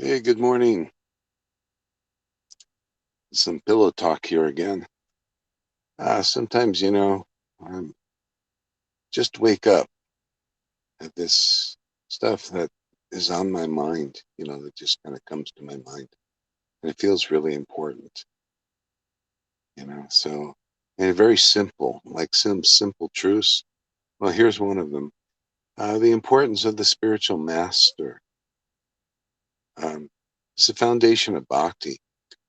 Hey, good morning. Some pillow talk here again. Sometimes, um, just wake up at this stuff that is on my mind, that just kind of comes to my mind. And it feels really important. And very simple, like some simple truths. Well, here's one of them. The importance of the spiritual master. It's the foundation of bhakti.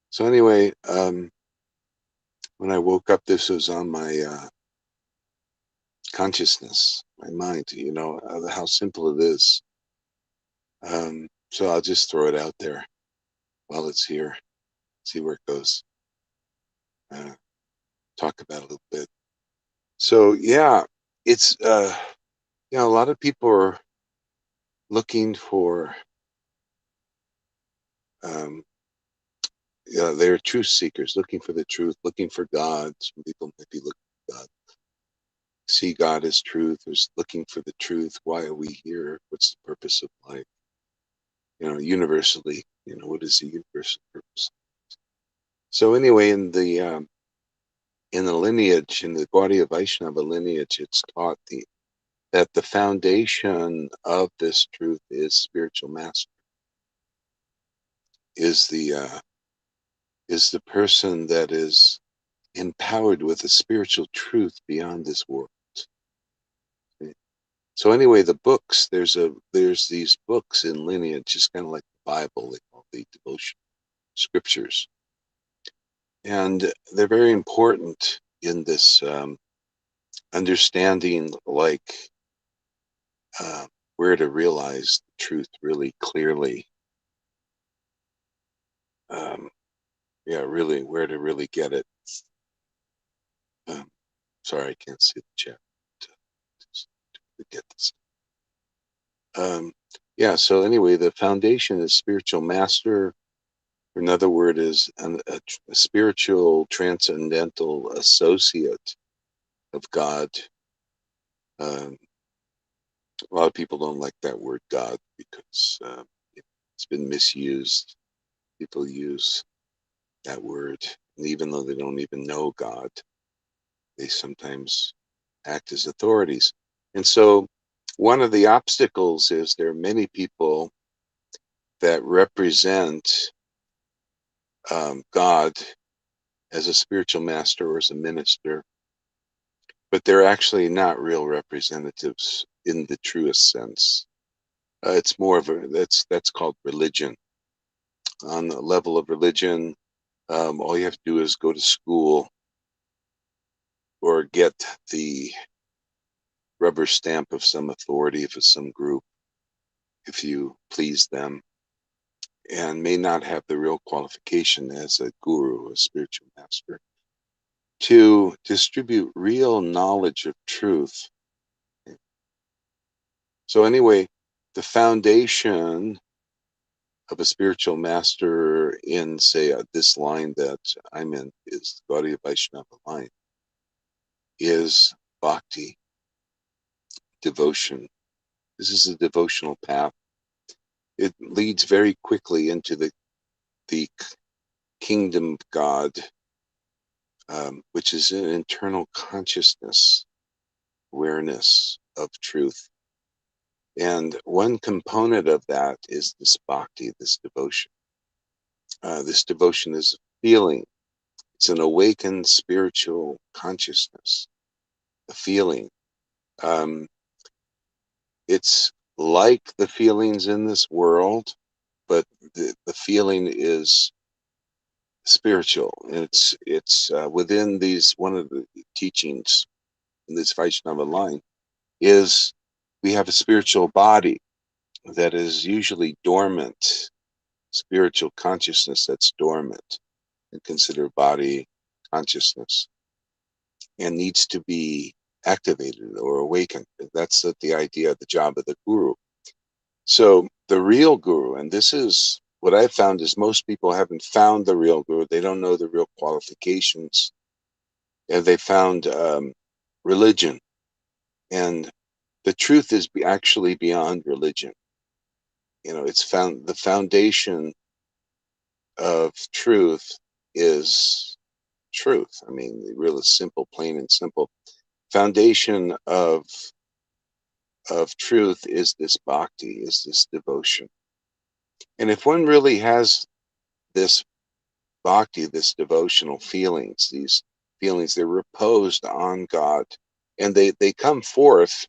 So anyway, when I woke up, this was on my consciousness, my mind, how simple it is. So I'll just throw it out there while it's here, see where it goes, uh, talk about it a little bit. So, yeah, it's, a lot of people are looking for, um, they're truth seekers, looking for the truth, looking for God. Some people might be looking for God, see God as truth, or looking for the truth. Why are we here? What's the purpose of life? Universally, what is the universal purpose? So anyway, in the lineage, in the Gaudiya Vaishnava lineage, it's taught that the foundation of this truth is spiritual master, is the person that is empowered with a spiritual truth beyond this world. So anyway, the books, there's these books in lineage, just kind of like the Bible, they call the devotion scriptures. And they're very important in this understanding, like where to realize the truth really clearly. Um, yeah, really, where to really get it. Um, Sorry, I can't see the chat. To get this. Yeah, so anyway, the foundation is spiritual master. Another word is a spiritual transcendental associate of God. Um, a lot of people don't like that word God because it's been misused. People use that word, and even though they don't even know God, they sometimes act as authorities. And so one of the obstacles is there are many people that represent God as a spiritual master or as a minister, but they're actually not real representatives in the truest sense. It's more of that's called religion. On the level of religion, all you have to do is go to school or get the rubber stamp of some authority, if it's some group, if you please them, and may not have the real qualification as a guru, a spiritual master, to distribute real knowledge of truth. So, anyway, the foundation of a spiritual master in, say, this line that I'm in is the Gaudiya Vaishnava line, is bhakti, devotion. This is a devotional path. It leads very quickly into the kingdom of God, which is an internal consciousness, awareness of truth. And one component of that is this bhakti, this devotion. This devotion is a feeling. It's an awakened spiritual consciousness, a feeling. Um, it's like the feelings in this world, but the feeling is spiritual. It's within these. One of the teachings in this Vaishnava line is we have a spiritual body that is usually dormant, spiritual consciousness that's dormant, and consider body consciousness, and needs to be activated or awakened. That's the idea, the job of the guru. So the real guru, and this is what I found, is most people haven't found the real guru. They don't know the real qualifications, and they found religion. And the truth is actually beyond religion. it's found the foundation of truth is truth. I mean, really simple, plain and simple. Foundation of truth is this bhakti, is this devotion. And if one really has this bhakti, this devotional feelings, these feelings, they're reposed on God, and they come forth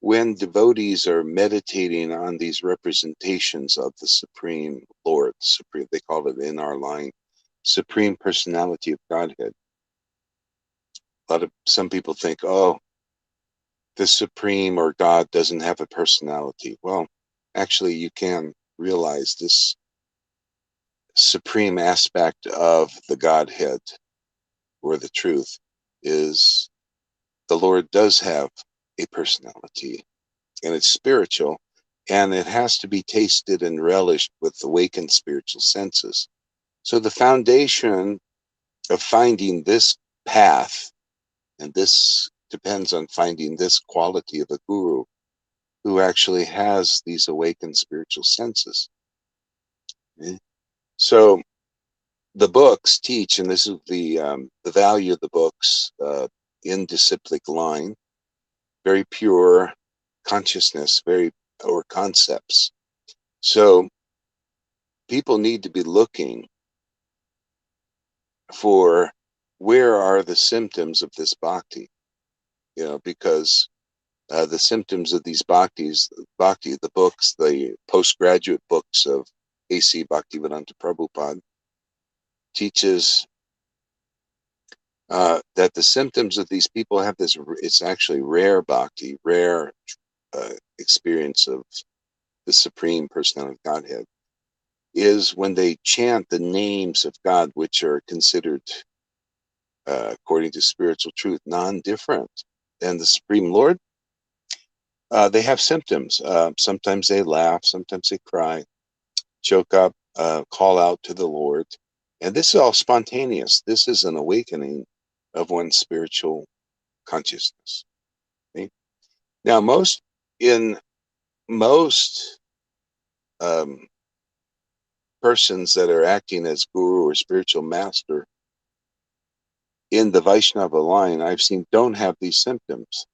when devotees are meditating on these representations of the Supreme Lord, Supreme, they call it in our line, Supreme Personality of Godhead. Some people think, oh, the Supreme or God doesn't have a personality. Well, actually, you can realize this supreme aspect of the Godhead or the truth is the Lord does have a personality, and it's spiritual, and it has to be tasted and relished with awakened spiritual senses. So the foundation of finding this path, and this depends on finding this quality of a guru who actually has these awakened spiritual senses. Okay? So the books teach, and this is the value of the books, in disciplic line, very pure consciousness, or concepts. So people need to be looking for where are the symptoms of this bhakti, because the symptoms of these bhakti, the books, the postgraduate books of A.C. Bhaktivedanta Prabhupada teaches that the symptoms of these people have this, it's actually rare bhakti, rare experience of the Supreme Personality of Godhead, is when they chant the names of God, which are considered, according to spiritual truth, non-different than the Supreme Lord. They have symptoms. Sometimes they laugh, sometimes they cry, choke up, call out to the Lord. And this is all spontaneous. This is an awakening of one's spiritual consciousness. Okay? Now, in most um, persons that are acting as guru or spiritual master in the Vaishnava line, I've seen don't have these symptoms,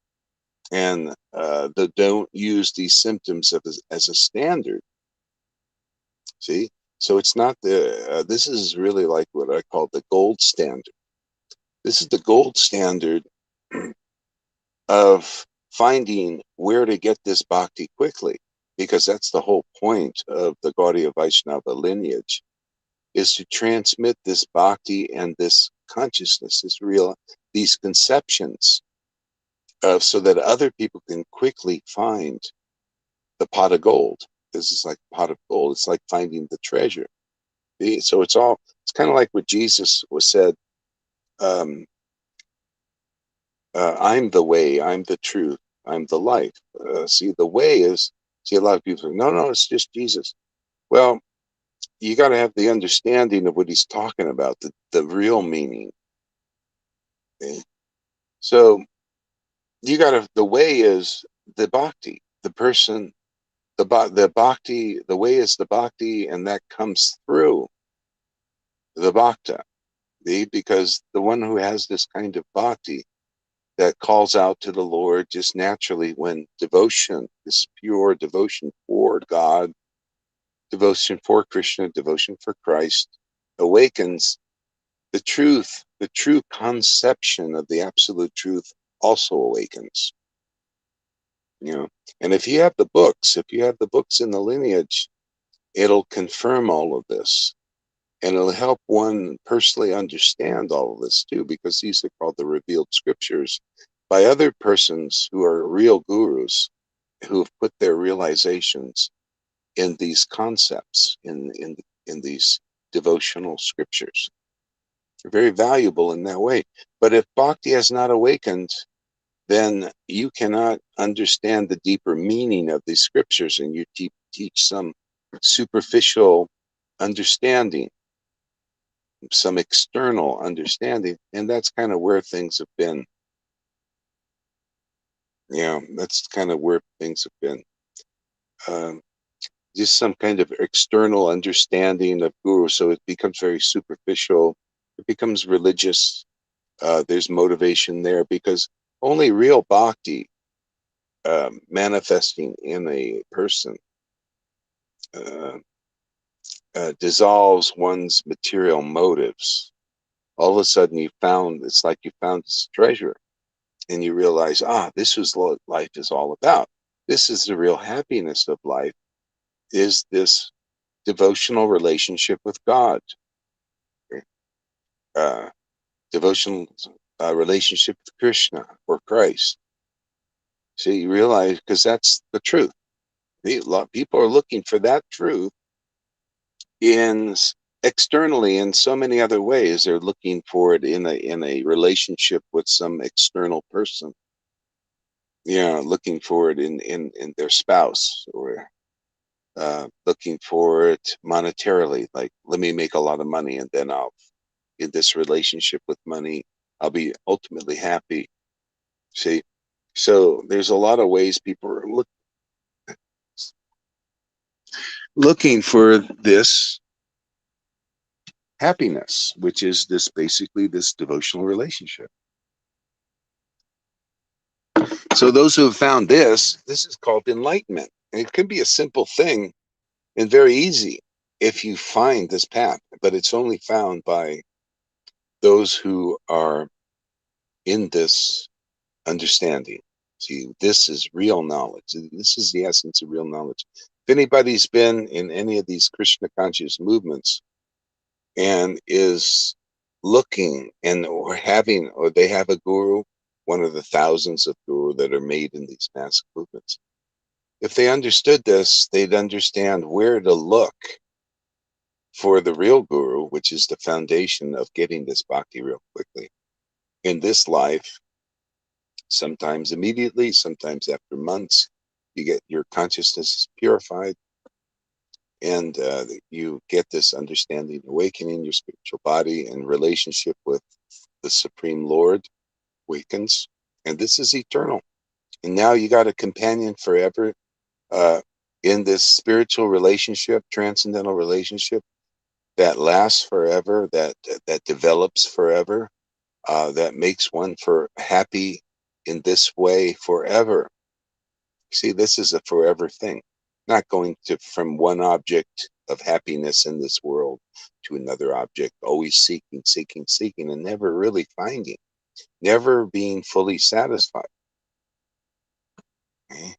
and they don't use these symptoms as a standard. See, so it's not this is really like what I call the gold standard. This is the gold standard of finding where to get this bhakti quickly, because that's the whole point of the Gaudiya Vaishnava lineage, is to transmit this bhakti and this consciousness, these conceptions, so that other people can quickly find the pot of gold. This is like pot of gold. It's like finding the treasure. So it's kind of like what Jesus was said, um, I'm the way, I'm the truth, I'm the life. See, the way is, see, a lot of people say, no, it's just Jesus. Well, you got to have the understanding of what he's talking about, the real meaning. Okay? So the way is the bhakti, the person, the bhakti, the way is the bhakti, and that comes through the bhakta. Because the one who has this kind of bhakti that calls out to the Lord just naturally, when devotion, this pure devotion for God, devotion for Krishna, devotion for Christ, awakens the true conception of the absolute truth also awakens. And if you have the books in the lineage, it'll confirm all of this. And it'll help one personally understand all of this too, because these are called the revealed scriptures by other persons who are real gurus, who have put their realizations in these concepts, in these devotional scriptures. They're very valuable in that way. But if bhakti has not awakened, then you cannot understand the deeper meaning of these scriptures, and you teach some superficial understanding, some external understanding, and that's kind of where things have been. That's kind of where things have been. Um, just some kind of external understanding of guru. So it becomes very superficial. It becomes religious. There's motivation there because only real bhakti manifesting in a person uh, dissolves one's material motives. All of a sudden, it's like you found this treasure, and you realize, this is what life is all about. This is the real happiness of life, is this devotional relationship with God, uh, devotional relationship with Krishna or Christ. So you realize, because that's the truth. A lot of people are looking for that truth in externally in so many other ways. They're looking for it in a relationship with some external person. Looking for it in their spouse, or looking for it monetarily. Like, let me make a lot of money, and then in this relationship with money, I'll be ultimately happy. See, so there's a lot of ways people are looking for this happiness, which is basically this devotional relationship. So those who have found this is called enlightenment. And it can be a simple thing and very easy if you find this path, but it's only found by those who are in this understanding. See, this is real knowledge. This is the essence of real knowledge. If anybody's been in any of these Krishna conscious movements and is looking or they have a guru, one of the thousands of guru that are made in these mass movements. If they understood this, they'd understand where to look for the real guru, which is the foundation of getting this bhakti real quickly. In this life, sometimes immediately, sometimes after months, you get your consciousness is purified, and you get this understanding, awakening, your spiritual body and relationship with the Supreme Lord awakens, and this is eternal. And now you got a companion forever in this spiritual relationship, transcendental relationship that lasts forever, that develops forever, that makes one for happy in this way forever. See, this is a forever thing, not going to from one object of happiness in this world to another object, always seeking, seeking, seeking, and never really finding, never being fully satisfied. Okay?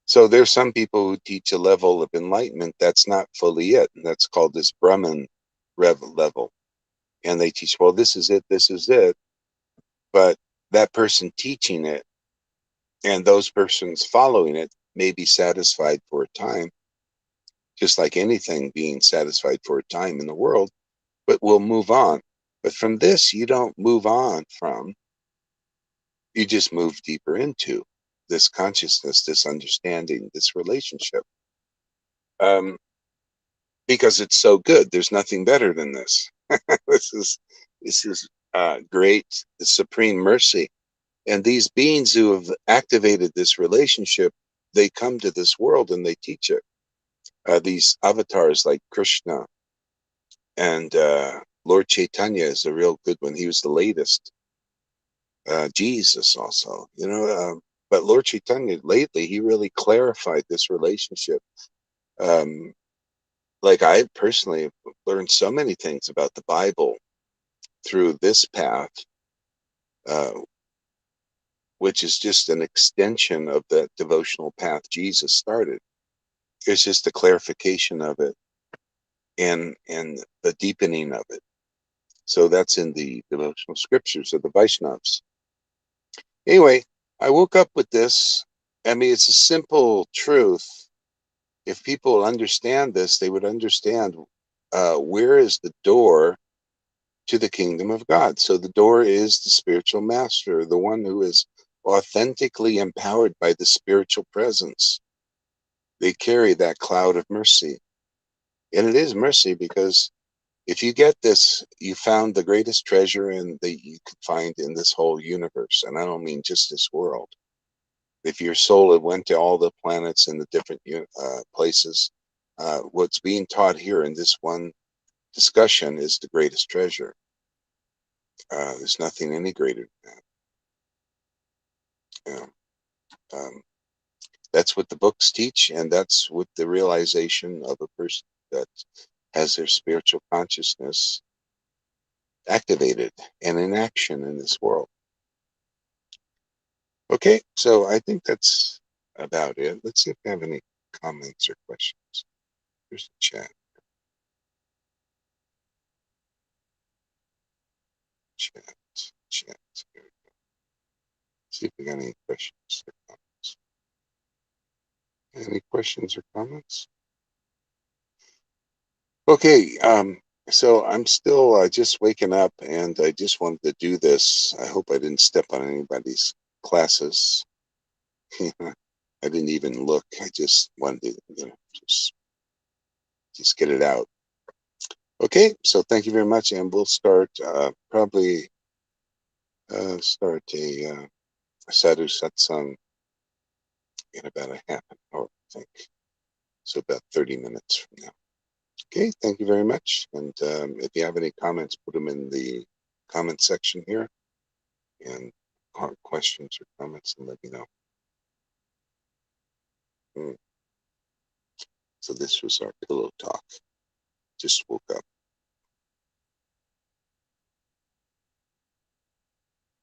So there's some people who teach a level of enlightenment that's not fully it, and that's called this Brahman level. And they teach, well, this is it. But that person teaching it and those persons following it may be satisfied for a time, just like anything being satisfied for a time in the world, but will move on. But from this, you don't move on from, you just move deeper into this consciousness, this understanding, this relationship. Because it's so good. There's nothing better than this. this is great, the supreme mercy. And these beings who have activated this relationship, they come to this world and they teach it. These avatars like Krishna and Lord Chaitanya is a real good one. He was the latest. Jesus also, but Lord Chaitanya lately, he really clarified this relationship. Like I personally have learned so many things about the Bible through this path, uh, which is just an extension of that devotional path Jesus started. It's just a clarification of it and the deepening of it. So that's in the devotional scriptures of the Vaishnavas. Anyway, I woke up with this. I mean, it's a simple truth. If people understand this, they would understand where is the door to the kingdom of God. So the door is the spiritual master, the one who is authentically empowered by the spiritual presence. They carry that cloud of mercy. And it is mercy because if you get this, you found the greatest treasure that you could find in this whole universe. And I don't mean just this world. If your soul had went to all the planets and the different places, what's being taught here in this one discussion is the greatest treasure. There's nothing any greater than that. That's what the books teach, and that's what the realization of a person that has their spiritual consciousness activated and in action in this world. Okay, so I think that's about it. Let's see if we have any comments or questions. Here's the chat. Chat. Here we go. See if we got any questions or comments. Any questions or comments? Okay, so I'm still just waking up, and I just wanted to do this. I hope I didn't step on anybody's classes. I didn't even look. I just wanted to, just get it out. Okay, so thank you very much, and we'll start probably start a sadhu satsang in about a half an hour, I think. So about 30 minutes from now. Okay, thank you very much. And if you have any comments, put them in the comment section here, and questions or comments, and let me know. So this was our pillow talk. Just woke up.